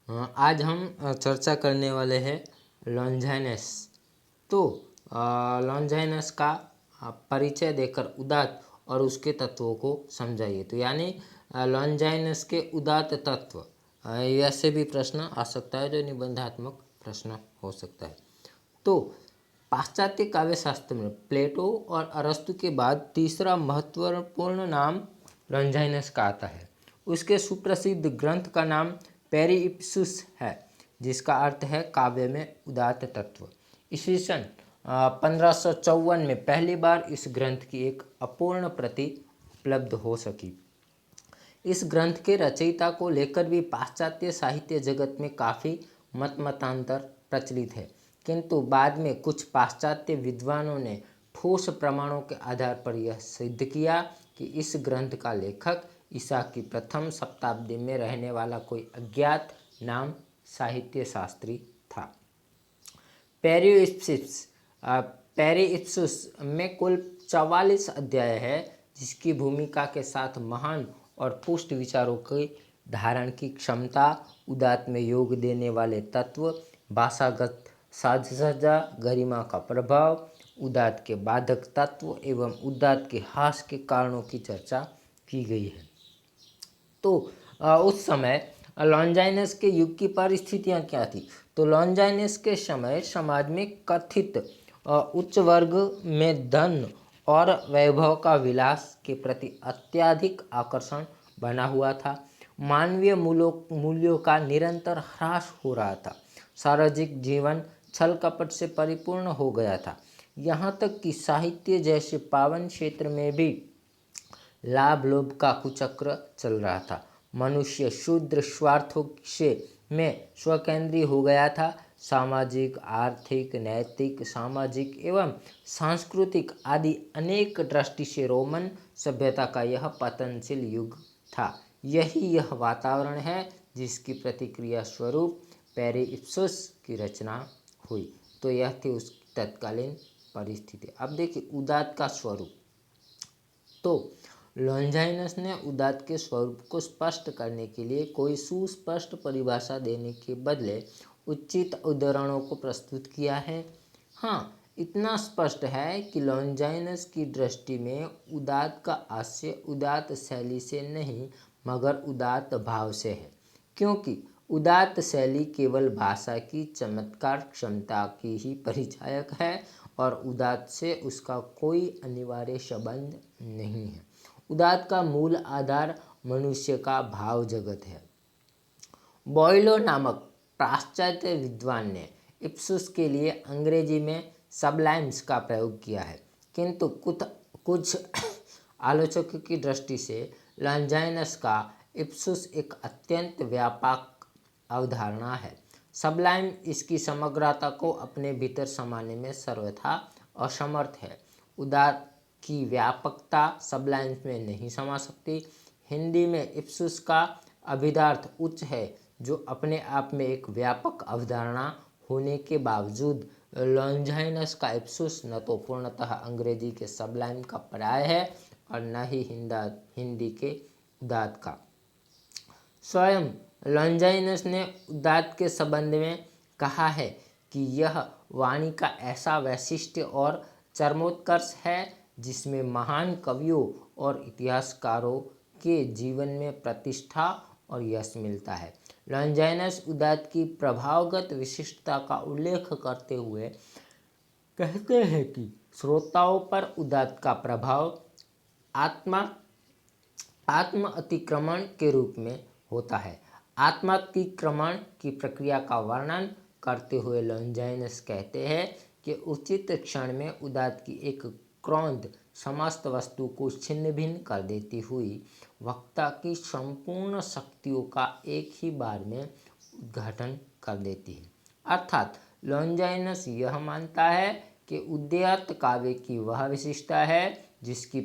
आज हम चर्चा करने वाले हैं लॉन्जाइनस। तो लॉन्जाइनस का परिचय देकर उदात और उसके तत्वों को समझाइए। तो यानी लॉन्जाइनस के उदात तत्व, ऐसे भी प्रश्न आ सकता है जो निबंधात्मक प्रश्न हो सकता है। तो पाश्चात्य काव्य शास्त्र में प्लेटो और अरस्तु के बाद तीसरा महत्वपूर्ण नाम लॉन्जाइनस का आता है। उसके सुप्रसिद्ध ग्रंथ का नाम पेरिप्सूस है, जिसका अर्थ है काव्य में उदात्त तत्व। ईस्वी सन 1554 में पहली बार इस ग्रंथ की एक अपूर्ण प्रति उपलब्ध हो सकी। इस ग्रंथ के रचयिता को लेकर भी पाश्चात्य साहित्य जगत में काफ़ी मतांतर प्रचलित है, किंतु बाद में कुछ पाश्चात्य विद्वानों ने ठोस प्रमाणों के आधार पर यह सिद्ध किया कि इस ग्रंथ का लेखक ईसा की प्रथम शताब्दी में रहने वाला कोई अज्ञात नाम साहित्य शास्त्री था। पेरिप्सूस में कुल 44 अध्याय है, जिसकी भूमिका के साथ महान और पुष्ट विचारों के धारण की क्षमता, उदात्त में योग देने वाले तत्व, भाषागत साजसज्जा, गरिमा का प्रभाव, उदात्त के बाधक तत्व एवं उदात्त के हास के कारणों की चर्चा की गई है। तो उस समय लॉन्जाइनस के युग की परिस्थितियां क्या थी? तो लॉन्जाइनस के समय समाज में कथित उच्च वर्ग में धन और वैभव का विलास के प्रति अत्यधिक आकर्षण बना हुआ था। मानवीय मूल्यों का निरंतर ह्रास हो रहा था। सार्वजनिक जीवन छल कपट से परिपूर्ण हो गया था। यहाँ तक कि साहित्य जैसे पावन क्षेत्र में भी लाभ लोभ का कुचक्र चल रहा था। मनुष्य शूद्र स्वार्थों से में स्वकेंद्रीय हो गया था। सामाजिक, आर्थिक, नैतिक, सामाजिक एवं सांस्कृतिक आदि अनेक दृष्टि से रोमन सभ्यता का यह पतनशील युग था। यह वातावरण है जिसकी प्रतिक्रिया स्वरूप पेरिप्सूस की रचना हुई। तो यह थी उस तत्कालीन परिस्थिति। अब देखिए उदात्त का स्वरूप। तो लॉन्जाइनस ने उदात्त के स्वरूप को स्पष्ट करने के लिए कोई सुस्पष्ट परिभाषा देने के बदले उचित उदाहरणों को प्रस्तुत किया है। हाँ, इतना स्पष्ट है कि लॉन्जाइनस की दृष्टि में उदात्त का आशय उदात्त शैली से नहीं मगर उदात्त भाव से है, क्योंकि उदात्त शैली केवल भाषा की चमत्कार क्षमता की ही परिचायक है और उदात्त से उसका कोई अनिवार्य संबंध नहीं है। उदात्त का मूल आधार मनुष्य का भाव जगत है। बॉयलो नामक पाश्चात्य विद्वान ने इप्सूस के लिए अंग्रेजी में सबलाइम्स का प्रयोग किया है, किंतु कुछ आलोचकों की दृष्टि से लॉन्जाइनस का इप्सूस एक अत्यंत व्यापक अवधारणा है। सबलाइम इसकी समग्रता को अपने भीतर समाने में सर्वथा असमर्थ है। उदात्त की व्यापकता सबलाइम्स में नहीं समा सकती। हिंदी में इप्सूस का अभिधार्थ उच्च है, जो अपने आप में एक व्यापक अवधारणा होने के बावजूद लॉन्जाइनस का इप्सूस न तो पूर्णतः अंग्रेजी के सबलाइम का पर्याय है और न ही हिंदी के उदात्त का। स्वयं लॉन्जाइनस ने उदात्त के संबंध में कहा है कि यह वाणी का ऐसा वैशिष्ट्य और चरमोत्कर्ष है जिसमें महान कवियों और इतिहासकारों के जीवन में प्रतिष्ठा और यश मिलता है। लॉन्जाइनस उदात्त की प्रभावगत विशिष्टता का उल्लेख करते हुए कहते हैं कि श्रोताओं पर उदात्त का प्रभाव आत्म अतिक्रमण के रूप में होता है। आत्मातिक्रमण की प्रक्रिया का वर्णन करते हुए लॉन्जाइनस कहते हैं कि उचित क्षण में उदात्त की एक क्रोध समस्त वस्तु को छिन्न भिन्न कर देती हुई वक्ता की संपूर्ण शक्तियों का एक ही बार में उद्घाटन कर देती है। अर्थात लॉन्जाइनस यह मानता है कि उदात्त काव्य की वह विशिष्टता है जिसकी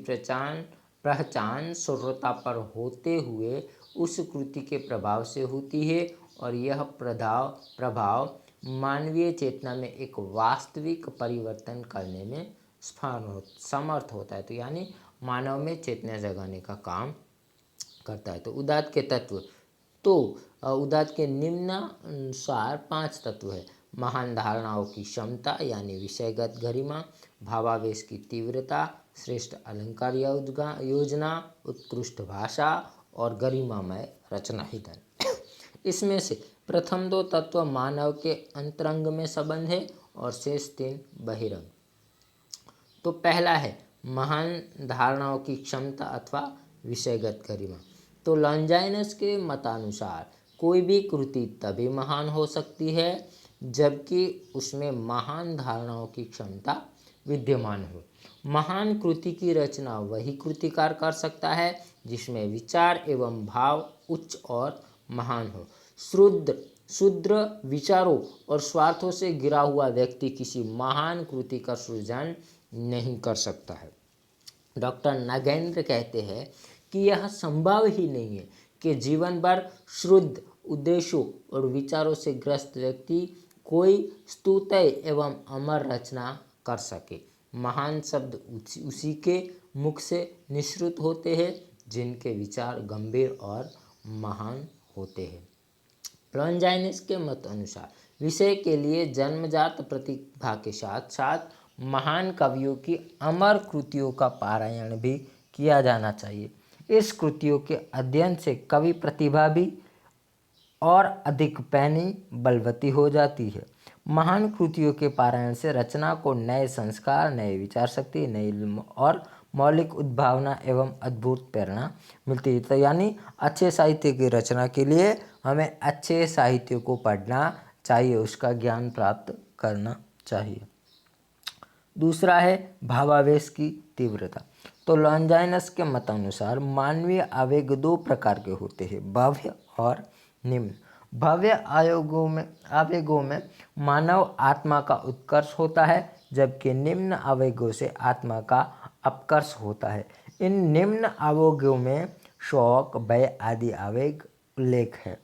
पहचान श्रोता पर होते हुए उस कृति के प्रभाव से होती है और यह प्रभाव मानवीय चेतना में एक वास्तविक परिवर्तन करने में समर्थ होता है। तो यानी मानव में चेतना जगाने का काम करता है। तो उदात्त के तत्व, तो उदात्त के निम्नानुसार 5 तत्व है। महान धारणाओं की क्षमता यानी विषयगत गरिमा, भावावेश की तीव्रता, श्रेष्ठ अलंकार योजना, उत्कृष्ट भाषा और गरिमामय रचना हितन। इसमें से प्रथम 2 तत्व मानव के अंतरंग में संबंध है और शेष 3 बहिरंग। तो पहला है महान धारणाओं की क्षमता अथवा विषयगत गरिमा। तो लॉन्जाइनस के मतानुसार कोई भी कृति तभी महान हो सकती है जबकि उसमें महान धारणाओं की क्षमता विद्यमान हो। महान कृति की रचना वही कृतिकार कर सकता है जिसमें विचार एवं भाव उच्च और महान हो। शुद्र विचारों और स्वार्थों से घिरा हुआ व्यक्ति किसी महान कृति का सृजन नहीं कर सकता है। डॉक्टर नागेंद्र कहते हैं कि यह संभव ही नहीं है कि जीवन भर शुद्ध उद्देश्यों और विचारों से ग्रस्त व्यक्ति कोई स्तुत्य एवं अमर रचना कर सके। महान शब्द उसी के मुख से निःसृत होते हैं जिनके विचार गंभीर और महान होते हैं। लॉन्जाइनस के मत अनुसार विषय के लिए जन्मजात प्रतिभा के साथ साथ महान कवियों की अमर कृतियों का पारायण भी किया जाना चाहिए। इस कृतियों के अध्ययन से कवि प्रतिभा भी और अधिक पैनी बलवती हो जाती है। महान कृतियों के पारायण से रचना को नए संस्कार, नए विचार शक्ति, नई और मौलिक उद्भावना एवं अद्भुत प्रेरणा मिलती है। तो यानी अच्छे साहित्य की रचना के लिए हमें अच्छे साहित्य को पढ़ना चाहिए, उसका ज्ञान प्राप्त करना चाहिए। दूसरा है भावावेश की तीव्रता। तो लॉन्जाइनस के मतानुसार मानवीय आवेग 2 प्रकार के होते हैं, भव्य और निम्न। भव्य आवेगों में मानव आत्मा का उत्कर्ष होता है जबकि निम्न आवेगों से आत्मा का अपकर्ष होता है। इन निम्न आवेगों में शोक, भय आदि आवेग उल्लेख है।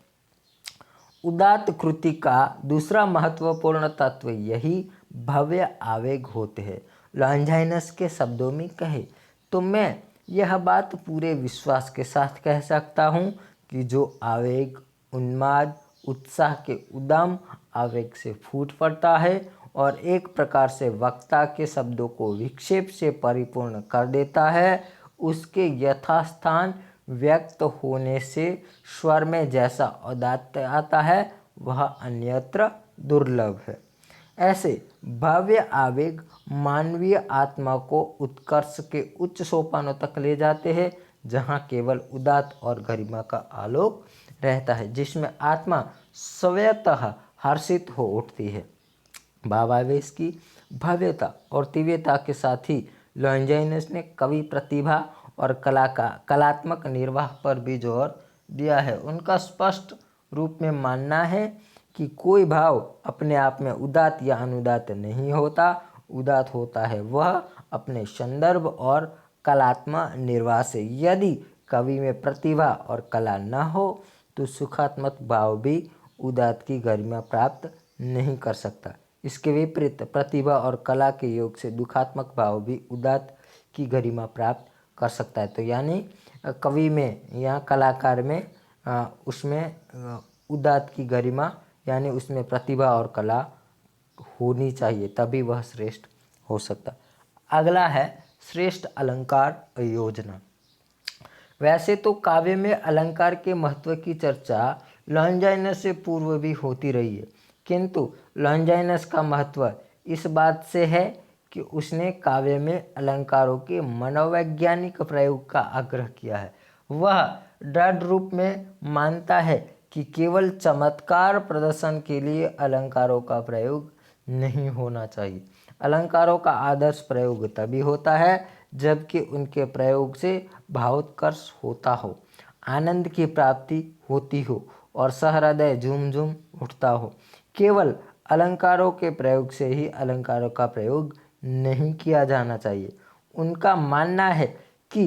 उदात्त कृति का दूसरा महत्वपूर्ण तत्व यही भव्य आवेग होते हैं। लॉन्जाइनस के शब्दों में कहे तो मैं यह बात पूरे विश्वास के साथ कह सकता हूँ कि जो आवेग उन्माद उत्साह के उद्दाम आवेग से फूट पड़ता है और एक प्रकार से वक्ता के शब्दों को विक्षेप से परिपूर्ण कर देता है, उसके यथास्थान व्यक्त होने से स्वर में जैसा औदात्य आता है वह अन्यत्र दुर्लभ है। ऐसे भव्य आवेग मानवीय आत्मा को उत्कर्ष के उच्च सोपानों तक ले जाते हैं जहाँ केवल उदात्त और गरिमा का आलोक रहता है, जिसमें आत्मा स्वतः हर्षित हो उठती है। भावावेश की भव्यता और तीव्रता के साथ ही लॉन्जाइनस ने कवि प्रतिभा और कलात्मक निर्वाह पर भी जोर दिया है। उनका स्पष्ट रूप में मानना है कि कोई भाव अपने आप में उदात्त या अनुदात्त नहीं होता। उदात्त होता है वह अपने संदर्भ और कलात्मक निर्वाह से। यदि कवि में प्रतिभा और कला न हो तो सुखात्मक भाव भी उदात्त की गरिमा प्राप्त नहीं कर सकता। इसके विपरीत प्रतिभा और कला के योग से दुखात्मक भाव भी उदात्त की गरिमा प्राप्त कर सकता है। तो यानी कवि में या कलाकार में उसमें उदात्त की गरिमा यानी उसमें प्रतिभा और कला होनी चाहिए, तभी वह श्रेष्ठ हो सकता। अगला है श्रेष्ठ अलंकार योजना। वैसे तो काव्य में अलंकार के महत्व की चर्चा लॉन्जाइनस से पूर्व भी होती रही है, किंतु लॉन्जाइनस का महत्व इस बात से है कि उसने काव्य में अलंकारों के मनोवैज्ञानिक प्रयोग का आग्रह किया है। वह दृढ़ रूप में मानता है कि केवल चमत्कार प्रदर्शन के लिए अलंकारों का प्रयोग नहीं होना चाहिए। अलंकारों का आदर्श प्रयोग तभी होता है जबकि उनके प्रयोग से भावोत्कर्ष होता हो, आनंद की प्राप्ति होती हो और सहृदय झूम झूम उठता हो। केवल अलंकारों के प्रयोग से ही अलंकारों का प्रयोग नहीं किया जाना चाहिए। उनका मानना है कि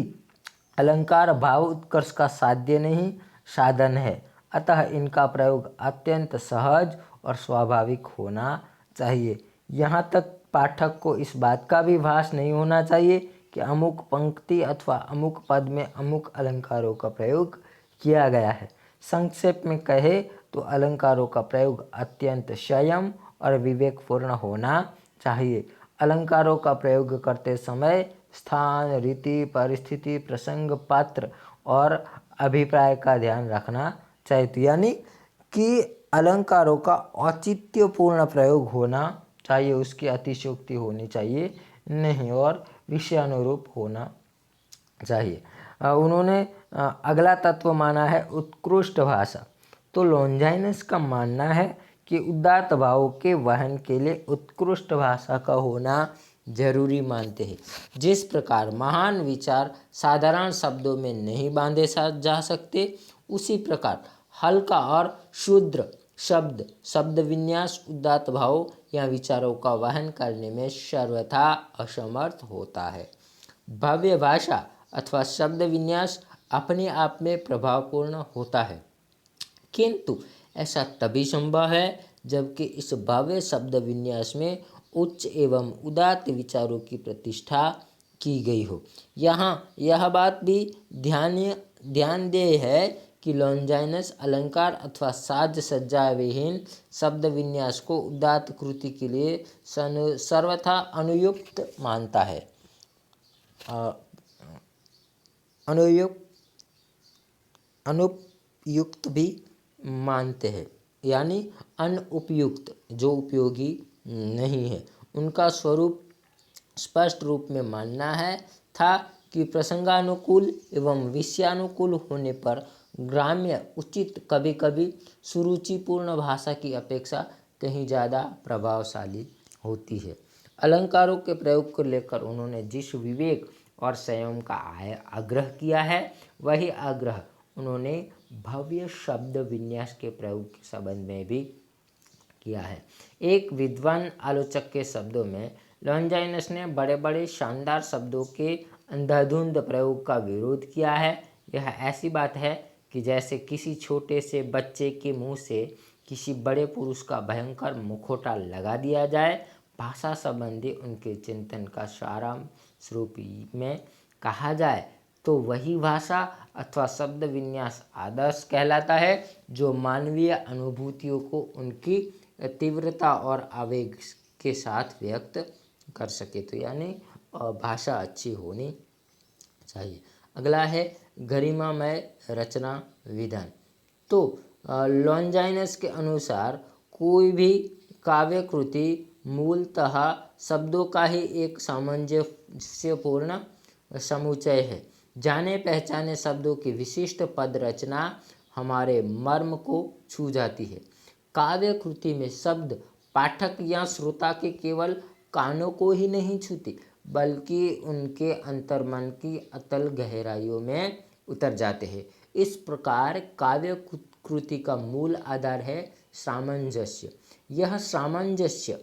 अलंकार भाव उत्कर्ष का साध्य नहीं साधन है, अतः इनका प्रयोग अत्यंत सहज और स्वाभाविक होना चाहिए। यहाँ तक पाठक को इस बात का भी भास नहीं होना चाहिए कि अमुक पंक्ति अथवा अमुक पद में अमुक अलंकारों का प्रयोग किया गया है। संक्षेप में कहे तो अलंकारों का प्रयोग अत्यंत संयम और विवेकपूर्ण होना चाहिए। अलंकारों का प्रयोग करते समय स्थान, रीति, परिस्थिति, प्रसंग, पात्र और अभिप्राय का ध्यान रखना चाहिए। तो यानी कि अलंकारों का औचित्यपूर्ण प्रयोग होना चाहिए, उसकी अतिशयोक्ति होनी चाहिए नहीं, और विषयानुरूप होना चाहिए। उन्होंने अगला तत्व माना है उत्कृष्ट भाषा। तो लॉन्जाइनस का मानना है कि उदात्त भावों के वहन के लिए उत्कृष्ट भाषा का होना जरूरी मानते हैं। जिस प्रकार महान विचार साधारण शब्दों में नहीं बांधे जा सकते, उसी प्रकार हल्का और शुद्र शब्द विन्यास उदात्त भावों या विचारों का वहन करने में सर्वथा असमर्थ होता है। भव्य भाषा अथवा शब्द विन्यास अपने आप में प्रभावपूर्ण होता है, किंतु ऐसा तभी संभव है जबकि इस भव्य शब्द विन्यास में उच्च एवं उदात्त विचारों की प्रतिष्ठा की गई हो। यहाँ यह बात भी ध्यानदेय है कि लॉन्जाइनस अलंकार अथवा साज सज्जा विहीन शब्द विन्यास को उदात्त कृति के लिए सर्वथा अनुयुक्त मानता है। अनुपयुक्त भी मानते हैं, यानी अनुपयुक्त जो उपयोगी नहीं है। उनका स्वरूप स्पष्ट रूप में मानना है था कि प्रसंगानुकूल एवं विषयानुकूल होने पर ग्राम्य उचित कभी कभी सुरुचिपूर्ण भाषा की अपेक्षा कहीं ज़्यादा प्रभावशाली होती है। अलंकारों के प्रयोग को लेकर उन्होंने जिस विवेक और संयम का आग्रह किया है, वही आग्रह उन्होंने भव्य शब्द विन्यास के प्रयोग के संबंध में भी किया है। एक विद्वान आलोचक के शब्दों में लॉन्जाइनस ने बड़े बड़े शानदार शब्दों के अंधाधुंध प्रयोग का विरोध किया है। यह ऐसी बात है कि जैसे किसी छोटे से बच्चे के मुंह से किसी बड़े पुरुष का भयंकर मुखौटा लगा दिया जाए। भाषा संबंधी उनके चिंतन का सारांश रूप में कहा जाए तो वही भाषा अथवा शब्द विन्यास आदर्श कहलाता है जो मानवीय अनुभूतियों को उनकी तीव्रता और आवेग के साथ व्यक्त कर सके। तो यानी भाषा अच्छी होनी चाहिए। अगला है गरिमामय रचना विधान। तो लॉन्जाइनस के अनुसार कोई भी काव्य कृति मूलतः शब्दों का ही एक सामंजस्यपूर्ण समुच्चय है। जाने पहचाने शब्दों की विशिष्ट पद रचना हमारे मर्म को छू जाती है। काव्य कृति में शब्द पाठक या श्रोता के केवल कानों को ही नहीं छूती, बल्कि उनके अंतर्मन की अतल गहराइयों में उतर जाते हैं। इस प्रकार काव्य कृति का मूल आधार है सामंजस्य। यह सामंजस्य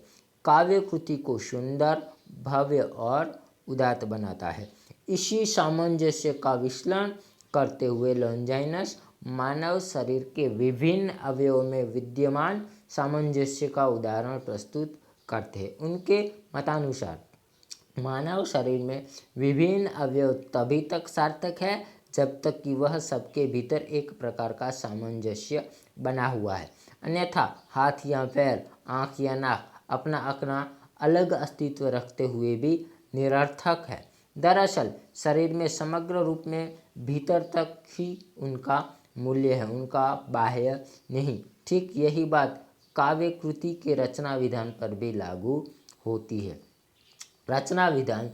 काव्य कृति को सुंदर, भव्य और उदात्त बनाता है। इसी सामंजस्य का विश्लेषण करते हुए लॉन्जाइनस मानव शरीर के विभिन्न अवयवों में विद्यमान सामंजस्य का उदाहरण प्रस्तुत करते हैं। उनके मतानुसार मानव शरीर में विभिन्न अवयव तभी तक सार्थक है जब तक कि वह सबके भीतर एक प्रकार का सामंजस्य बना हुआ है, अन्यथा हाथ या पैर, आँख या नाक अपना अपना अलग अस्तित्व रखते हुए भी निरर्थक है। दरअसल शरीर में समग्र रूप में भीतर तक ही उनका मूल्य है, उनका बाह्य नहीं। ठीक यही बात काव्य कृति के रचना विधान पर भी लागू होती है। रचना विधान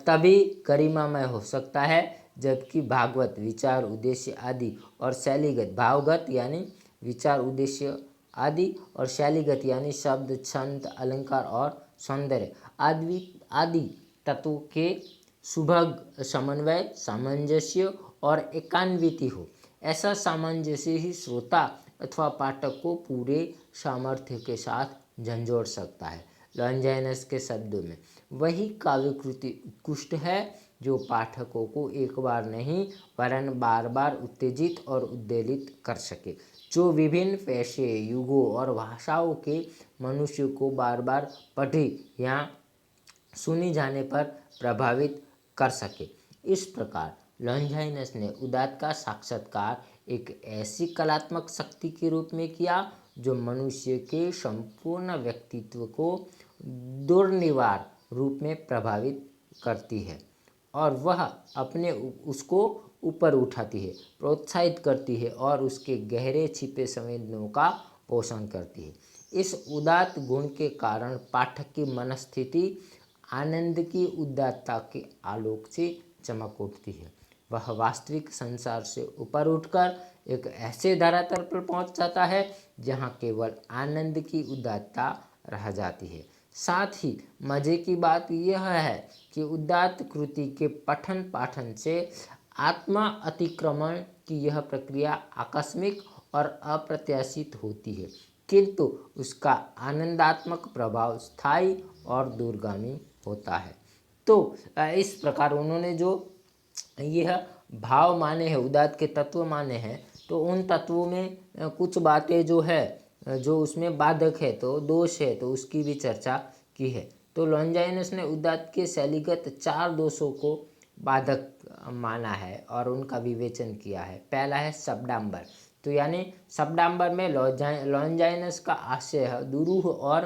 तभी गरिमामय हो सकता है जबकि भागवत विचार, उद्देश्य आदि और शैलीगत, भावगत यानी विचार, उद्देश्य आदि और शैलीगत यानी शब्द, छंद, अलंकार और सौंदर्य आदि तत्वों के सुभग समन्वय, सामंजस्य और एकान्विति हो। ऐसा सामंजस्य ही श्रोता अथवा पाठक को पूरे सामर्थ्य के साथ झंझोड़ सकता है। लॉन्जाइनस के शब्दों में वही काव्य कृति उत्कृष्ट है जो पाठकों को एक बार नहीं वरन बार बार उत्तेजित और उद्वेलित कर सके, जो विभिन्न पेशे, युगों और भाषाओं के मनुष्य को बार बार पढ़े या सुनी जाने पर प्रभावित कर सके। इस प्रकार लॉन्जाइनस ने उदात्त का साक्षात्कार एक ऐसी कलात्मक शक्ति के रूप में किया जो मनुष्य के संपूर्ण व्यक्तित्व को दुर्निवार रूप में प्रभावित करती है और वह अपने उसको ऊपर उठाती है, प्रोत्साहित करती है और उसके गहरे छिपे संवेदनाओं का पोषण करती है। इस उदात्त गुण के कारण पाठक की मनस्थिति आनंद की उदात्तता के आलोक से चमक उठती है। वह वास्तविक संसार से ऊपर उठकर एक ऐसे धरातल पर पहुंच जाता है जहां केवल आनंद की उदात्तता रह जाती है। साथ ही मजे की बात यह है कि उदात्त कृति के पठन पाठन से आत्मा अतिक्रमण की यह प्रक्रिया आकस्मिक और अप्रत्याशित होती है, किंतु उसका आनंदात्मक प्रभाव स्थायी और दूरगामी होता है। तो इस प्रकार उन्होंने जो यह भाव माने हैं, उदात्त के तत्व माने हैं, तो उन तत्वों में कुछ बातें जो है जो उसमें बाधक है तो दोष है तो उसकी भी चर्चा की है। तो लॉन्जाइनस ने उदात्त के शैलीगत 4 दोषों को बाधक माना है और उनका विवेचन किया है। पहला है शब्दांबर। तो यानी शब्दांबर में लॉन्जाइनस का आशय है दुरूह और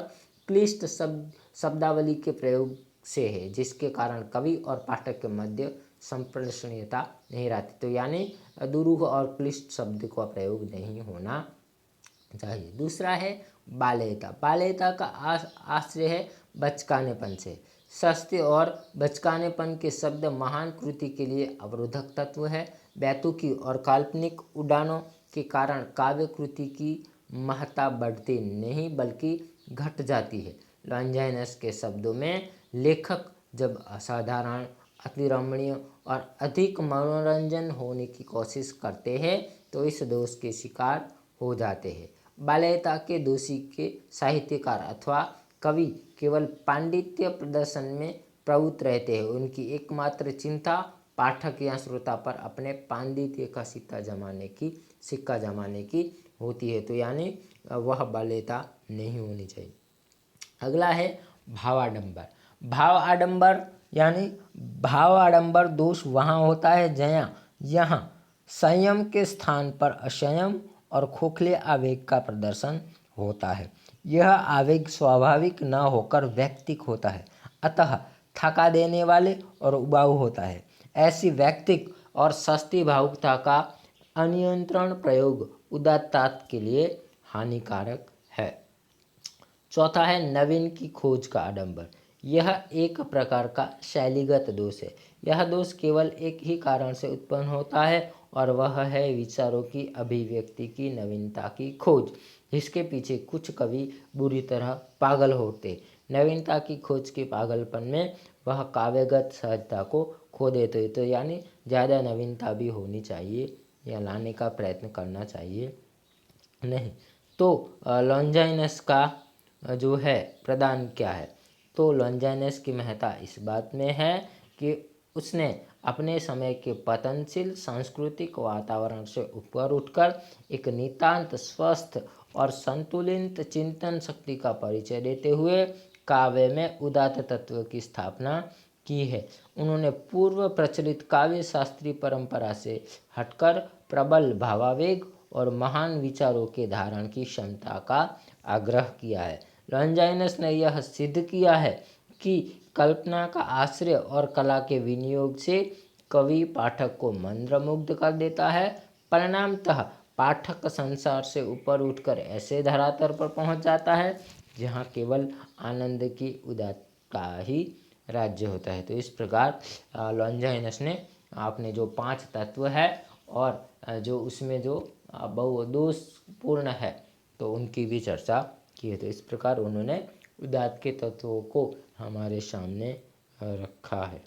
क्लिष्ट शब्दावली के प्रयोग से है, जिसके कारण कवि और पाठक के मध्य संप्रेषणीयता नहीं रहती। तो यानी दुरूह और क्लिष्ट शब्द का प्रयोग नहीं होना चाहिए। दूसरा है बाल्यता। बाल्यता का आश्रय है बचकानेपन से। सस्ते और बचकानेपन के शब्द महान कृति के लिए अवरोधक तत्व है। बैतुकी और काल्पनिक उड़ानों के कारण काव्य कृति की महत्ता बढ़ती नहीं बल्कि घट जाती है। लॉन्जाइनस के शब्दों में लेखक जब असाधारण, अतिरमणीय और अधिक मनोरंजन होने की कोशिश करते हैं तो इस दोष के शिकार हो जाते हैं। बाल्यता के दोषी के साहित्यकार अथवा कवि केवल पांडित्य प्रदर्शन में प्रवृत्त रहते हैं। उनकी एकमात्र चिंता पाठक या श्रोता पर अपने पांडित्य का सिक्का जमाने की होती है। तो यानी वह बाल्यता नहीं होनी चाहिए। अगला है भावाडंबर। भाव आडंबर दोष वहाँ होता है यहाँ संयम के स्थान पर असंयम और खोखले आवेग का प्रदर्शन होता है। यह आवेग स्वाभाविक न होकर वैयक्तिक होता है, अतः थका देने वाले और उबाऊ होता है। ऐसी वैयक्तिक और सस्ती भावुकता का अनियंत्रण प्रयोग उदात्तता के लिए हानिकारक है। चौथा है नवीन की खोज का आडंबर। यह एक प्रकार का शैलीगत दोष है। यह दोष केवल एक ही कारण से उत्पन्न होता है और वह है विचारों की अभिव्यक्ति की नवीनता की खोज, जिसके पीछे कुछ कवि बुरी तरह पागल होते। नवीनता की खोज के पागलपन में वह काव्यगत सहजता को खो देते हैं। तो यानी ज़्यादा नवीनता भी होनी चाहिए या लाने का प्रयत्न करना चाहिए नहीं। तो लॉन्जाइनस का जो है प्रदान क्या है, तो लॉन्जाइनस की महत्ता इस बात में है कि उसने अपने समय के पतनशील सांस्कृतिक वातावरण से ऊपर उठकर एक नितांत स्वस्थ और संतुलित चिंतन शक्ति का परिचय देते हुए काव्य में उदात्त तत्व की स्थापना की है। उन्होंने पूर्व प्रचलित काव्य शास्त्रीय परंपरा से हटकर प्रबल भावावेग और महान विचारों के धारण की क्षमता का आग्रह किया है। लॉन्जाइनस ने यह सिद्ध किया है कि कल्पना का आश्रय और कला के विनियोग से कवि पाठक को मंत्रमुग्ध कर देता है। परिणामतः पाठक संसार से ऊपर उठकर ऐसे धरातल पर पहुंच जाता है जहां केवल आनंद की उदात्तता ही राज्य होता है। तो इस प्रकार लॉन्जाइनस ने आपने जो 5 तत्व है और जो उसमें जो बहुदोषपूर्ण है तो उनकी भी चर्चा की है। तो इस प्रकार उन्होंने उदात्त के तत्वों को हमारे सामने रखा है।